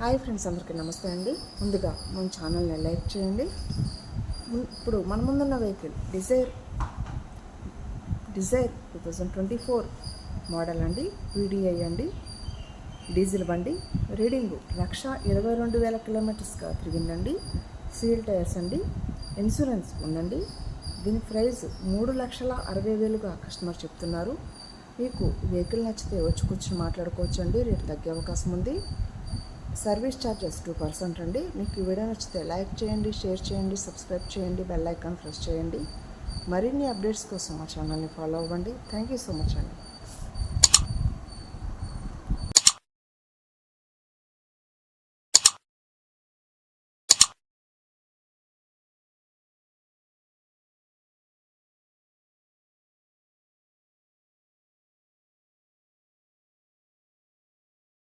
Hi friends, అందరికీ నమస్తే అండి. ముందుగా మన ఛానల్ని లైక్ చేయండి. ఇప్పుడు మన ముందున్న వెహికల్ డిజైర్ 2024 మోడల్ అండి. VDI అండి, డీజిల్ బండి. రీడింగ్ 1,22,000 కిలోమీటర్స్గా తిరిగిందండి. సీల్ టైర్స్ అండి. ఇన్సూరెన్స్ ఉందండి. దీని ప్రైస్ 3,60,000గా కస్టమర్ చెప్తున్నారు. మీకు వెహికల్ నచ్చితే వచ్చి కూర్చొని మాట్లాడుకోవచ్చు అండి. రేటు తగ్గే అవకాశం ఉంది. సర్వీస్ ఛార్జెస్ 2% అండి. మీకు ఈ వీడియో నచ్చితే లైక్ చేయండి, షేర్ చేయండి, సబ్స్క్రైబ్ చేయండి, బెల్ ఐకాన్ ప్రెస్ చేయండి. మరిన్ని అప్డేట్స్ కోసం మా ఛానల్ని ఫాలో అవ్వండి. థ్యాంక్ యూ సో మచ్ అండి.